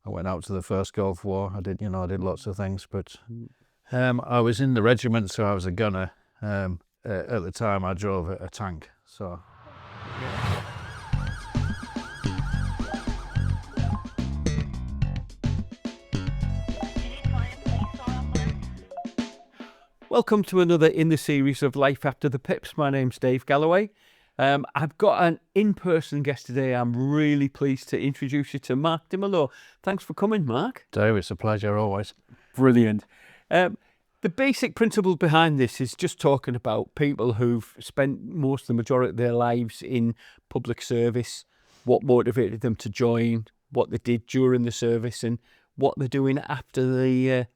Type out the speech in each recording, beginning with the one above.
I went out to the first Gulf War. I did lots of things, but I was in the regiment, so I was a gunner. At the time, I drove a tank. So. Welcome to another in the series of Life After the Pips. My name's Dave Galloway. I've got an in-person guest today. I'm really pleased to introduce you to Mark Dimelow. Thanks for coming, Mark. Dave, it's a pleasure always. Brilliant. The basic principle behind this is just talking about people who've spent the majority of their lives in public service, what motivated them to join, what they did during the service, and what they're doing after the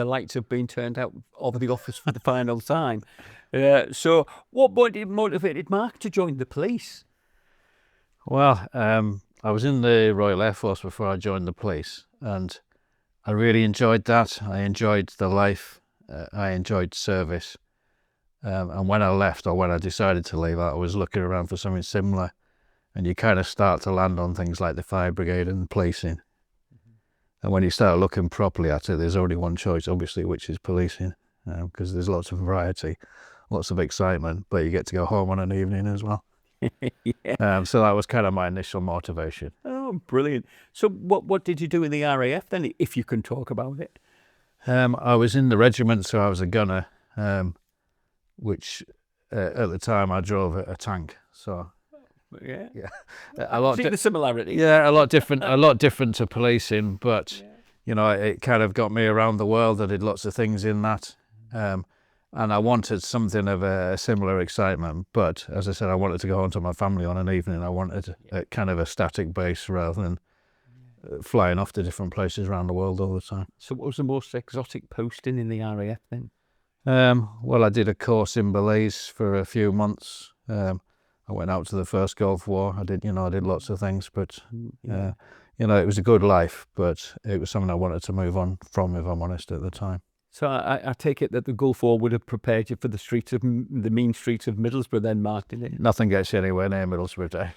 lights have been turned out of the office for the final time. So what motivated Mark to join the police? Well, I was in the Royal Air Force before I joined the police, and I really enjoyed that. I enjoyed the life. I enjoyed service. And when I left, or when I decided to leave, I was looking around for something similar. And you kind of start to land on things like the fire brigade and policing. And when you start looking properly at it, there's only one choice, obviously, which is policing, because there's lots of variety, lots of excitement, but you get to go home on an evening as well. Yeah. So that was kind of my initial motivation. Oh, brilliant. So what did you do in the RAF then, if you can talk about it? I was in the regiment, so I was a gunner, which at the time I drove a tank. So Yeah. a lot. See the similarity. Yeah, a lot different to policing, but it kind of got me around the world. I did lots of things in that, and I wanted something of a similar excitement. But as I said, I wanted to go home to my family on an evening. I wanted a kind of a static base rather than flying off to different places around the world all the time. So what was the most exotic posting in the RAF then? Well, I did a course in Belize for a few months. I went out to the first Gulf War. I did lots of things, but it was a good life, but it was something I wanted to move on from, if I'm honest, at the time. So I take it that the Gulf War would have prepared you for the mean streets of Middlesbrough then, Mark, didn't it? Nothing gets you anywhere near Middlesbrough, Dave.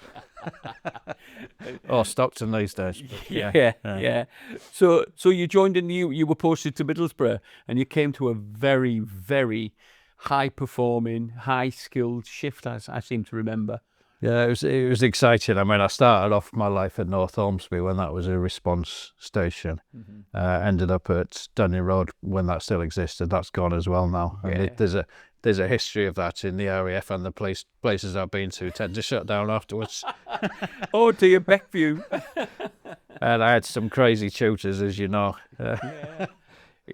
Or Stockton these days. Yeah. So you joined you were posted to Middlesbrough, and you came to a very, very high-performing, high-skilled shift, as I seem to remember. Yeah, it was exciting. I mean, I started off my life at North Ormsby when that was a response station. Mm-hmm. Ended up at Dunning Road when that still existed. That's gone as well now. Yeah. And there's a history of that in the RAF, and the places I've been to tend to shut down afterwards. Oh dear, Beckview. And I had some crazy tutors, as you know. Yeah,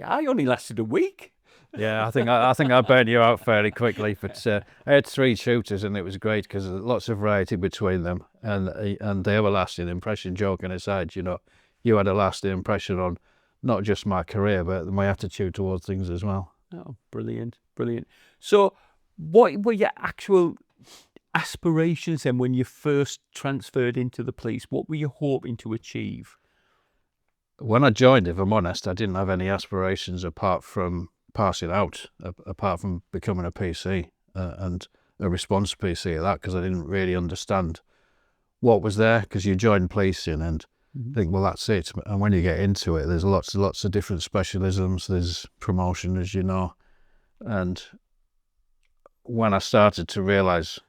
I only lasted a week. Yeah, I think I burned you out fairly quickly, but I had 3 tutors, and it was great because there's lots of variety between them, and they have a lasting impression. Joking aside, you had a lasting impression on not just my career, but my attitude towards things as well. Oh, brilliant. So what were your actual aspirations then when you first transferred into the police? What were you hoping to achieve? When I joined, if I'm honest, I didn't have any aspirations apart from passing out, apart from becoming a PC and a response PC at that, because I didn't really understand what was there, because you join policing and think, well, that's it. And when you get into it, there's lots of different specialisms. There's promotion, as you know. And when I started to realise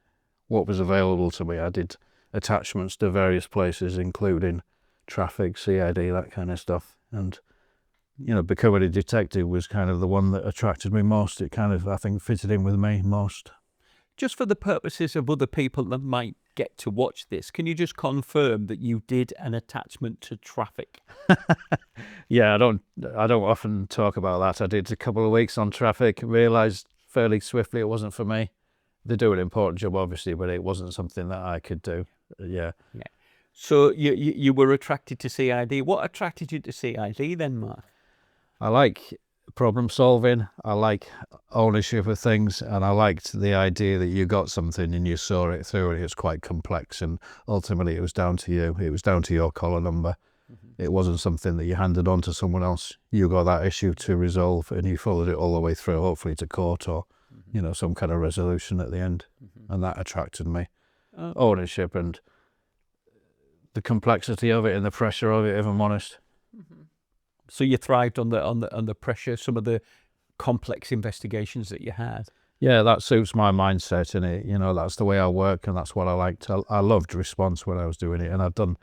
what was available to me, I did attachments to various places, including traffic, CID, that kind of stuff. And becoming a detective was kind of the one that attracted me most. It kind of, I think, fitted in with me most. Just for the purposes of other people that might get to watch this, can you just confirm that you did an attachment to traffic? Yeah, I don't often talk about that. I did a couple of weeks on traffic, realised fairly swiftly it wasn't for me. They do an important job, obviously, but it wasn't something that I could do. Yeah. So you were attracted to CID. What attracted you to CID then, Mark? I like problem solving. I like ownership of things, and I liked the idea that you got something and you saw it through, and it was quite complex, and ultimately it was down to you. It was down to your collar number. Mm-hmm. It wasn't something that you handed on to someone else. You got that issue to resolve, and you followed it all the way through, hopefully to court or some kind of resolution at the end. And that attracted me. Ownership and the complexity of it and the pressure of it, if I'm honest. So you thrived on the pressure, some of the complex investigations that you had. Yeah, that suits my mindset, and it, that's the way I work, and that's what I liked. I loved response when I was doing it, and I've done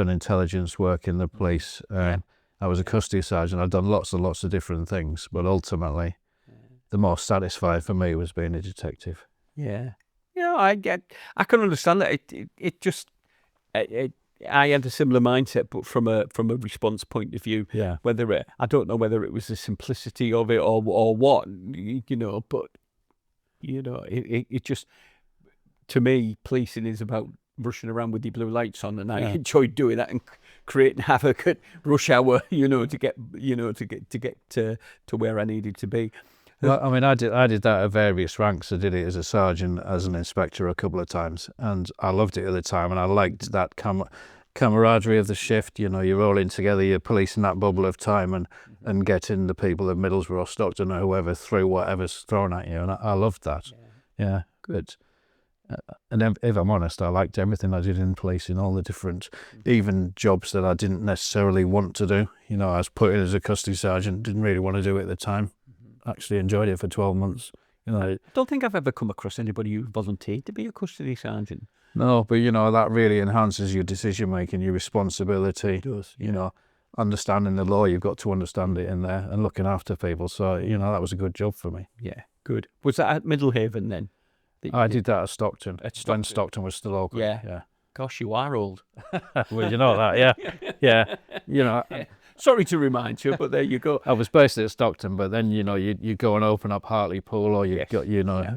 intelligence work in the police. I was a custody sergeant. I've done lots and lots of different things, but ultimately, the most satisfying for me was being a detective. Yeah, I can understand that. I had a similar mindset, but from a response point of view. Yeah. I don't know whether it was the simplicity of it or what, but it just, to me, policing is about rushing around with your blue lights on, and I enjoyed doing that and creating havoc at rush hour, to get to where I needed to be. Well, I mean, I did that at various ranks. I did it as a sergeant, as an inspector a couple of times, and I loved it at the time, and I liked that camaraderie of the shift. You're all in together, you're policing that bubble of time and getting the people of Middlesbrough or Stockton or whoever through whatever's thrown at you, and I loved that. Yeah, good. And if I'm honest, I liked everything I did in policing, all the different, even jobs that I didn't necessarily want to do. I was put in as a custody sergeant, didn't really want to do it at the time. Actually enjoyed it for 12 months. I don't think I've ever come across anybody who volunteered to be a custody sergeant. No, but that really enhances your decision making, your responsibility. It does. Understanding the law, you've got to understand it in there, and looking after people. So that was a good job for me. Yeah, good. Was that at Middlehaven then? I did that at Stockton. When Stockton. Stockton was still open. Yeah. Gosh, you are old. Well, that, yeah. Sorry to remind you, but there you go. I was based at Stockton, but then you go and open up Hartlepool, or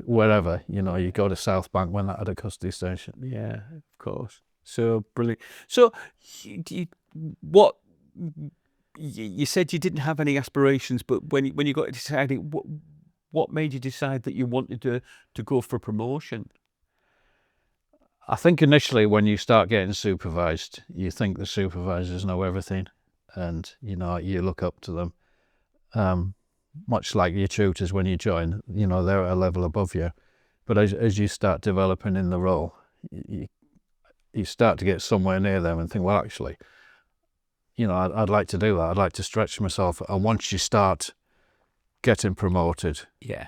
wherever. You go to South Bank when that had a custody station. Yeah, of course. So brilliant. So, you said you didn't have any aspirations, but when you got to decide it, what made you decide that you wanted to go for promotion? I think initially when you start getting supervised, you think the supervisors know everything, and you look up to them, much like your tutors when you join. They're at a level above you, but as you start developing in the role, you start to get somewhere near them and think, well, actually, I'd like to do that. I'd like to stretch myself. And once you start getting promoted, you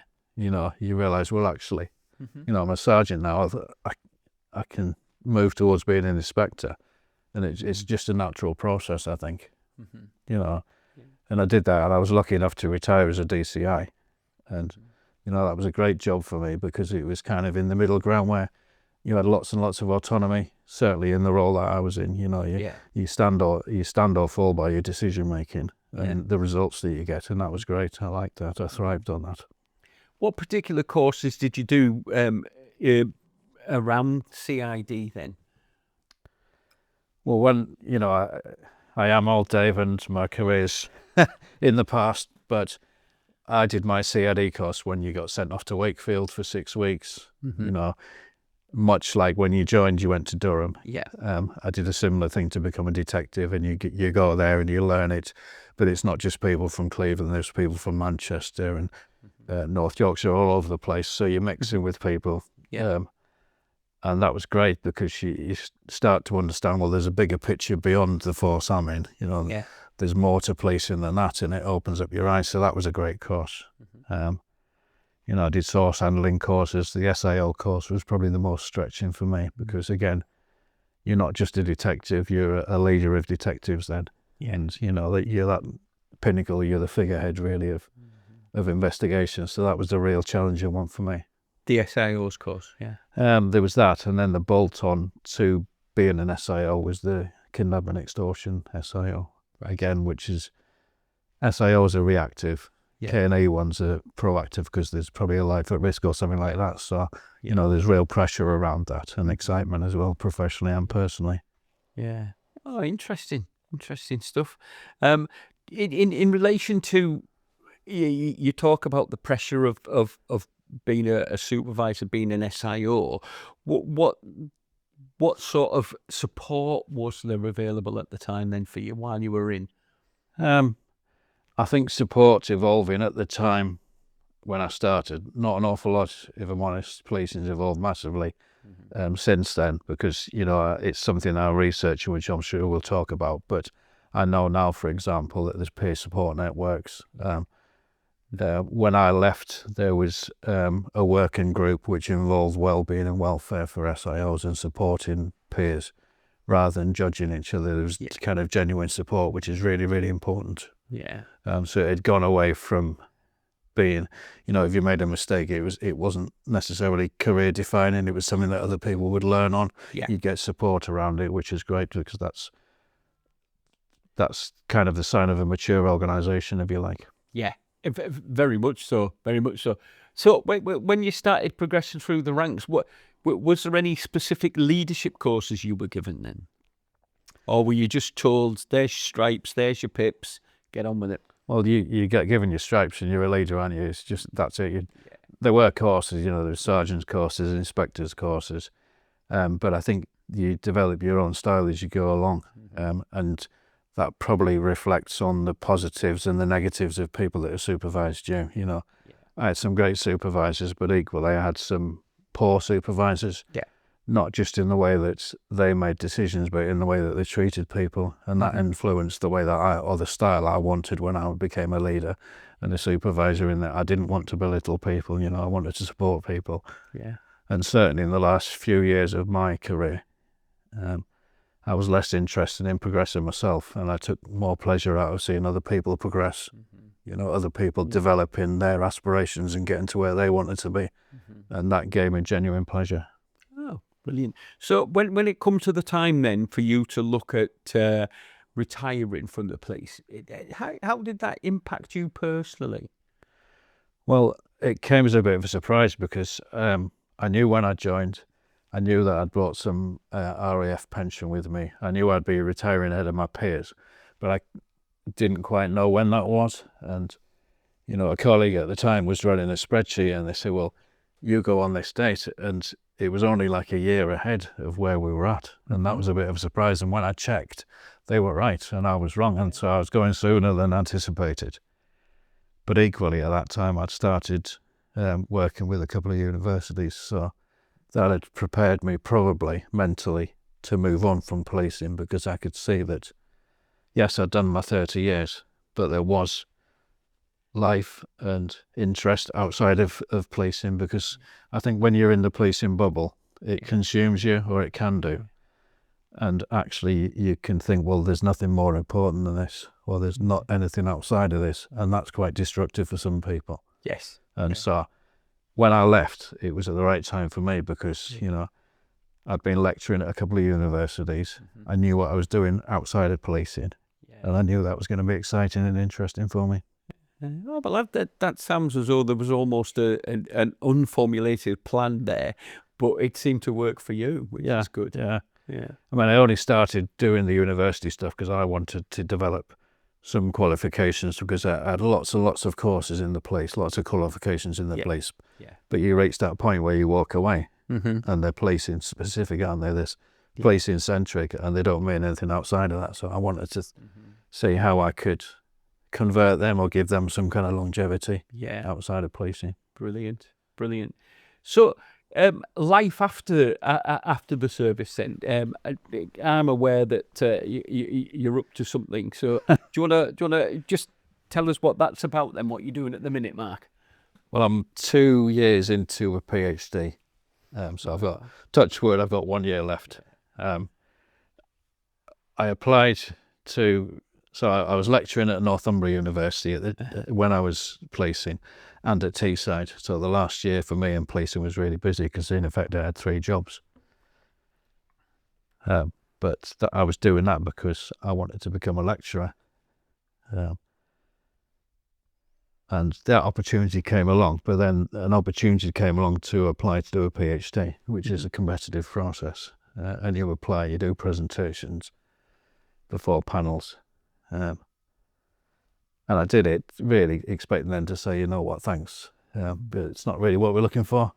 realize, well, actually, I'm a sergeant now. I can move towards being an inspector, and it's just a natural process, I think. And I did that, and I was lucky enough to retire as a DCI, and that was a great job for me, because it was kind of in the middle ground where you had lots and lots of autonomy. Certainly in the role that I was in, you stand or fall by your decision making and the results that you get, and that was great. I liked that. I thrived on that. What particular courses did you do around CID then? Well, when I am old, Dave, and my career's in the past, but I did my CID course when you got sent off to Wakefield for 6 weeks. Much like when you joined, you went to Durham. Yeah. I did a similar thing to become a detective, and you go there and you learn it, but it's not just people from Cleveland. There's people from Manchester and North Yorkshire, all over the place. So you're mixing with people. Yeah. And that was great, because you start to understand, well, there's a bigger picture beyond the force I'm in. There's more to policing than that, and it opens up your eyes. So that was a great course. I did source handling courses. The SIO course was probably the most stretching for me, because again, you're not just a detective, you're a leader of detectives then. And that you're that pinnacle, you're the figurehead really of investigation. So that was the real challenging one for me. The SIO's course, yeah. There was that, and then the bolt-on to being an SIO was the kidnapping extortion SIO, again, which is, SIOs are reactive. K&E ones are proactive, because there's probably a life at risk or something like that. So, there's real pressure around that, and excitement as well, professionally and personally. Yeah. Oh, interesting stuff. In relation to, you talk about the pressure of being a supervisor, being an SIO. What sort of support was there available at the time then for you while you were in? I think support's evolving. At the time when I started, not an awful lot, if I'm honest. Policing's evolved massively. since then, because it's something I research, which I'm sure we'll talk about. But I know now, for example, that there's peer support networks. When I left, there was a working group which involved well-being and welfare for SIOs and supporting peers rather than judging each other. There was kind of genuine support, which is really, really important. Yeah. So it had gone away from being, if you made a mistake, it wasn't necessarily career defining. It was something that other people would learn on. Yeah. You get support around it, which is great, because that's kind of the sign of a mature organisation, if you like. Yeah. Very much so. Very much so. So when you started progressing through the ranks, what was there any specific leadership courses you were given then, or were you just told, "There's your stripes, there's your pips, get on with it"? Well, you get given your stripes and you're a leader, aren't you? It's just, that's it. There were courses, there's sergeants courses, inspectors courses, but I think you develop your own style as you go along, and that probably reflects on the positives and the negatives of people that have supervised you. I had some great supervisors, but equally I had some poor supervisors. Yeah. Not just in the way that they made decisions, but in the way that they treated people, and that influenced the way that or the style I wanted when I became a leader and a supervisor. In that I didn't want to belittle people, I wanted to support people. Yeah. And certainly in the last few years of my career, I was less interested in progressing myself, and I took more pleasure out of seeing other people progress. Other people developing their aspirations and getting to where they wanted to be, and that gave me genuine pleasure. Oh, brilliant. So when it come to the time then for you to look at retiring from the police, how did that impact you personally? Well, it came as a bit of a surprise, because I knew when I joined, I knew that I'd brought some RAF pension with me. I knew I'd be retiring ahead of my peers, but I didn't quite know when that was. And, a colleague at the time was running a spreadsheet, and they said, well, you go on this date. And it was only like a year ahead of where we were at. And that was a bit of a surprise. And when I checked, they were right and I was wrong. And so I was going sooner than anticipated. But equally, at that time, I'd started working with a couple of universities. So that had prepared me probably mentally to move on from policing, because I could see that, yes, I'd done my 30 years, but there was life and interest outside of policing, because I think when you're in the policing bubble, it consumes you, or it can do. And actually you can think, well, there's nothing more important than this, or there's not anything outside of this, and that's quite destructive for some people. Yes. And so when I left, it was at the right time for me, because I'd been lecturing at a couple of universities. I knew what I was doing outside of policing, and I knew that was going to be exciting and interesting for me. Oh, but that sounds as though there was almost an unformulated plan there, but it seemed to work for you, which is good. Yeah. Yeah. I mean, I only started doing the university stuff because I wanted to develop some qualifications, because I had lots and lots of courses in the police, lots of qualifications in the police. Yeah. But you reach that point where you walk away, and they're policing specific, aren't they? This policing centric, and they don't mean anything outside of that. So I wanted to see how I could convert them or give them some kind of longevity outside of policing. Brilliant. So life after the service then, I'm aware that you're up to something, so do you want to just tell us what that's about then, what you're doing at the minute, Mark? Well, I'm 2 years into a PhD, so I've got, touch wood, I've got 1 year left. I applied to, so I was lecturing at Northumbria University when I was policing, and at Teesside. So the last year for me in policing was really busy, because in effect I had 3 jobs. But I was doing that because I wanted to become a lecturer. And that opportunity came along, but then an opportunity came along to apply to do a PhD, which is a competitive process. And you apply, you do presentations before panels. And I did it really expecting them to say, you know what, thanks, but it's not really what we're looking for.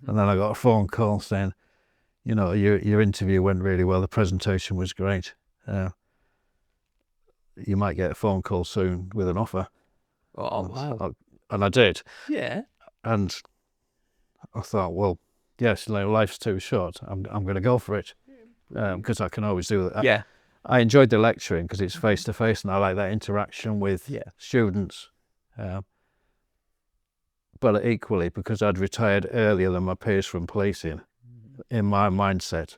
And then I got a phone call saying, you know, your interview went really well, the presentation was great. You might get a phone call soon with an offer. Oh, wow. And I did. Yeah. And I thought, well, yes, like, life's too short. I'm going to go for it because I can always do that. Yeah. I enjoyed the lecturing because it's face to face, and I like that interaction with students. But equally, because I'd retired earlier than my peers from policing, in my mindset,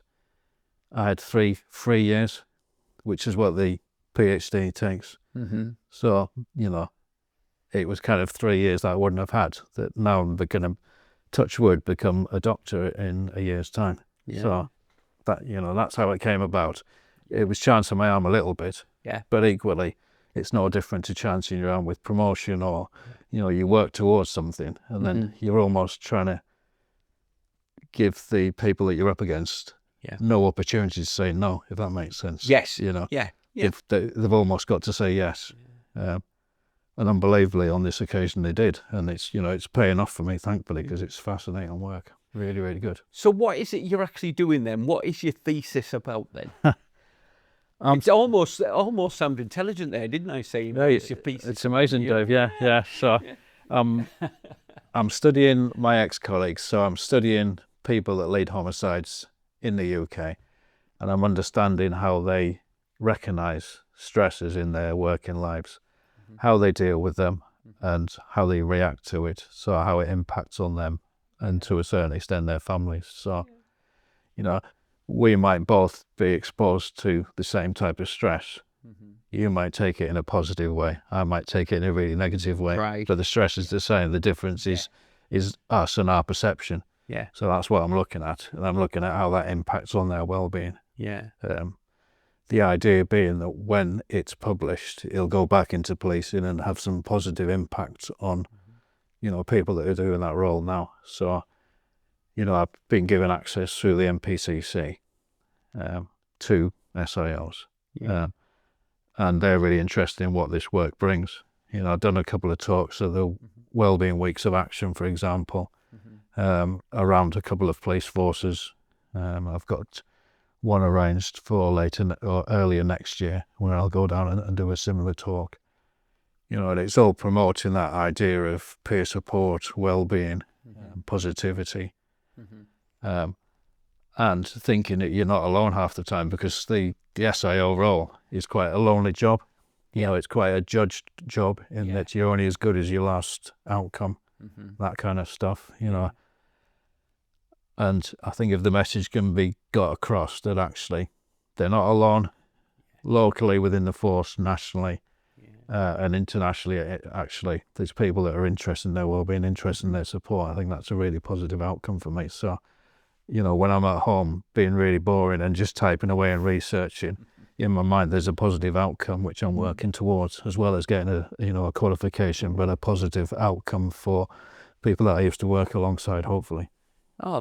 I had 3 years, which is what the PhD takes. So, you know, it was kind of 3 years that I wouldn't have had. That now I'm going to, touch wood, become a doctor in a year's time. So that, you know, that's how it came about. It was chancing my arm a little bit, but equally, it's no different to chancing your arm with promotion, or, you know, you work towards something and then you're almost trying to give the people that you're up against no opportunities to say no, if that makes sense. Yes. You know, Yeah. they've almost got to say yes. And unbelievably, on this occasion, they did. And it's, you know, it's paying off for me, thankfully, because it's fascinating work. Really, really good. So what is it you're actually doing then? What is your thesis about then? It's almost sounded intelligent there, didn't I say? It's your thesis. It's amazing, Dave. Yeah. So I'm studying my ex-colleagues. So I'm studying people that lead homicides in the UK. And I'm understanding how they recognise stresses in their working lives, how they deal with them, and how they react to it. So how it impacts on them and to a certain extent their families. So, you know, we might both be exposed to the same type of stress. You might take it in a positive way. I might take it in a really negative way. Right. But the stress is the same. The difference is us and our perception. Yeah. So that's what I'm looking at. And I'm looking at how that impacts on their well-being. Yeah. The idea being that when it's published, it'll go back into policing and have some positive impact on, you know, people that are doing that role now. So, you know, I've been given access through the MPCC to SIOs. And they're really interested in what this work brings. You know, I've done a couple of talks at the Wellbeing Weeks of Action, for example, around a couple of police forces. I've got one arranged for later or earlier next year, where I'll go down and do a similar talk. You know, and it's all promoting that idea of peer support, well-being, positivity, and thinking that you're not alone half the time, because the SIO role is quite a lonely job. You know, it's quite a judged job in that you're only as good as your last outcome, that kind of stuff, you know. And I think if the message can be got across that actually they're not alone, locally within the force, nationally, and internationally, actually, there's people that are interested in their well-being, interested in their support. I think that's a really positive outcome for me. So, you know, when I'm at home being really boring and just typing away and researching, in my mind there's a positive outcome which I'm working towards, as well as getting a qualification, but a positive outcome for people that I used to work alongside, hopefully. Oh,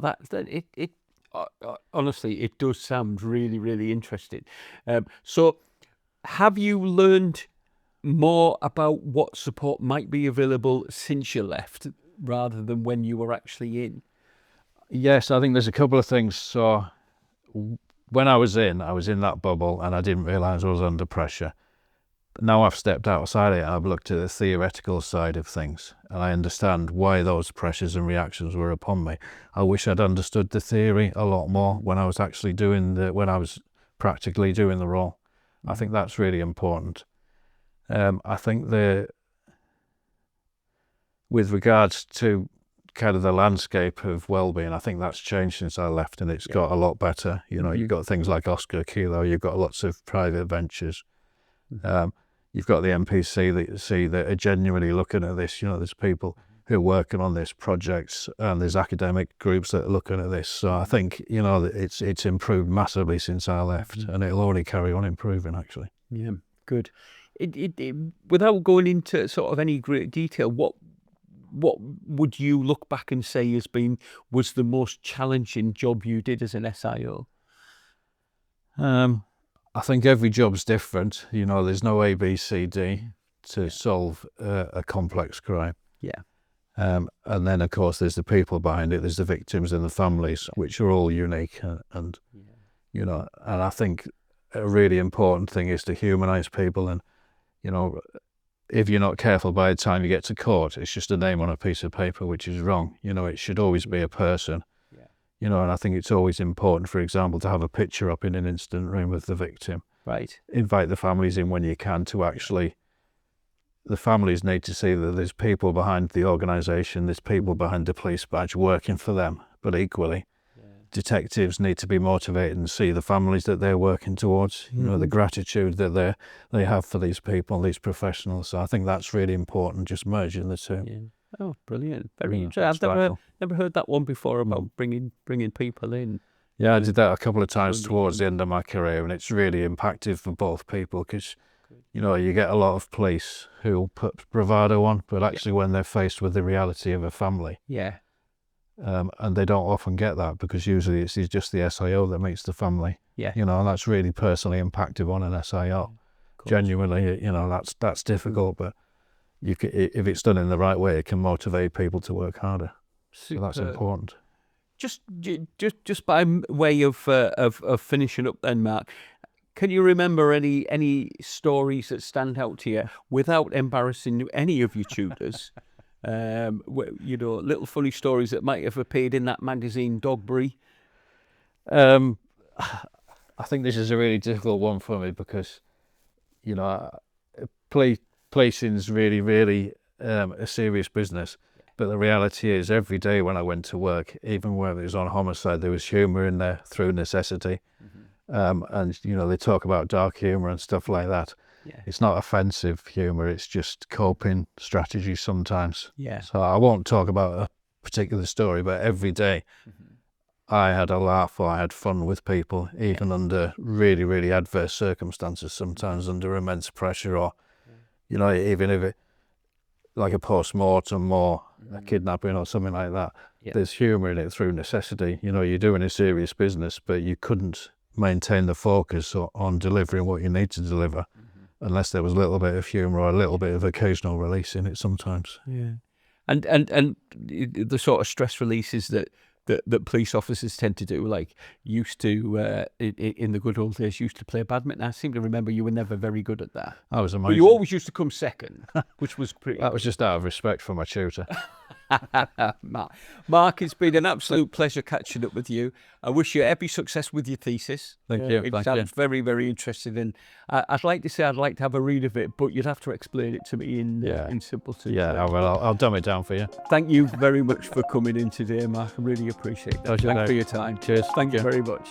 honestly, it does sound really, really interesting. So have you learned more about what support might be available since you left, rather than when you were actually in? Yes, I think there's a couple of things. So when I was in that bubble and I didn't realise I was under pressure. Now I've stepped outside it and I've looked at the theoretical side of things, and I understand why those pressures and reactions were upon me. I wish I'd understood the theory a lot more when I was actually when I was practically doing the role. I think that's really important. I think with regards to kind of the landscape of well-being, I think that's changed since I left, and it's got a lot better. You know, you've got things like Oscar Kilo, you've got lots of private ventures. You've got the MPC that are genuinely looking at this. You know, there's people who are working on this projects, and there's academic groups that are looking at this. So I think, you know, it's improved massively since I left, and it'll only carry on improving, actually. Yeah, good. Without going into sort of any great detail, what would you look back and say was the most challenging job you did as an SIO? I think every job's different. You know, there's no A, B, C, D to solve a complex crime. Yeah. And then, of course, there's the people behind it. There's the victims and the families, which are all unique. And you know, and I think a really important thing is to humanise people. And, you know, if you're not careful, by the time you get to court, it's just a name on a piece of paper, which is wrong. You know, it should always be a person. You know, and I think it's always important, for example, to have a picture up in an incident room with the victim. Right. Invite the families in when you can to actually, the families need to see that there's people behind the organisation, there's people behind the police badge working for them, but equally, detectives need to be motivated and see the families that they're working towards, you know, the gratitude that they have for these people, these professionals. So I think that's really important, just merging the two. Yeah. Oh, brilliant! Very Yeah, interesting. I've it's vital. never heard that one before about bringing people in. Yeah, I did that a couple of times Brilliant. towards the end of my career, and it's really impacted for both people because, you know, you get a lot of police who'll put bravado on, but actually when they're faced with the reality of a family, Yeah. and they don't often get that because usually it's just the SIO that meets the family. Yeah. You know, and that's really personally impacted on an SIO. Genuinely, you know, that's difficult, but if it's done in the right way, it can motivate people to work harder. So that's important. Just by way of finishing up then, Mark, can you remember any stories that stand out to you without embarrassing any of your tutors? You know, little funny stories that might have appeared in that magazine Dogbury. I think this is a really difficult one for me because, you know, policing's really, really a serious business. But the reality is, every day when I went to work, even when it was on homicide, there was humour in there through necessity. And, you know, they talk about dark humour and stuff like that. Yeah. It's not offensive humour, it's just coping strategies sometimes. Yeah. So I won't talk about a particular story, but every day I had a laugh or I had fun with people, even under really, really adverse circumstances, sometimes under immense pressure, or, you know, even if it, like a post-mortem or a kidnapping or something like that, there's humour in it through necessity. You know, you're doing a serious business, but you couldn't maintain the focus on delivering what you need to deliver unless there was a little bit of humour or a little bit of occasional release in it sometimes. Yeah. And the sort of stress releases that police officers tend to do, like used to in the good old days, used to play badminton. I seem to remember you were never very good at that. That was amazing. But you always used to come second, which was pretty. That was just out of respect for my tutor. Mark, it's been an absolute pleasure catching up with you. I wish you every success with your thesis. Thank you. It sounds very, very interesting, and I'd like to say I'd like to have a read of it, but you'd have to explain it to me in simple terms. Yeah, well, I'll dumb it down for you. Thank you very much for coming in today, Mark. I really appreciate that. Thanks for your time. Cheers. Thank you very much.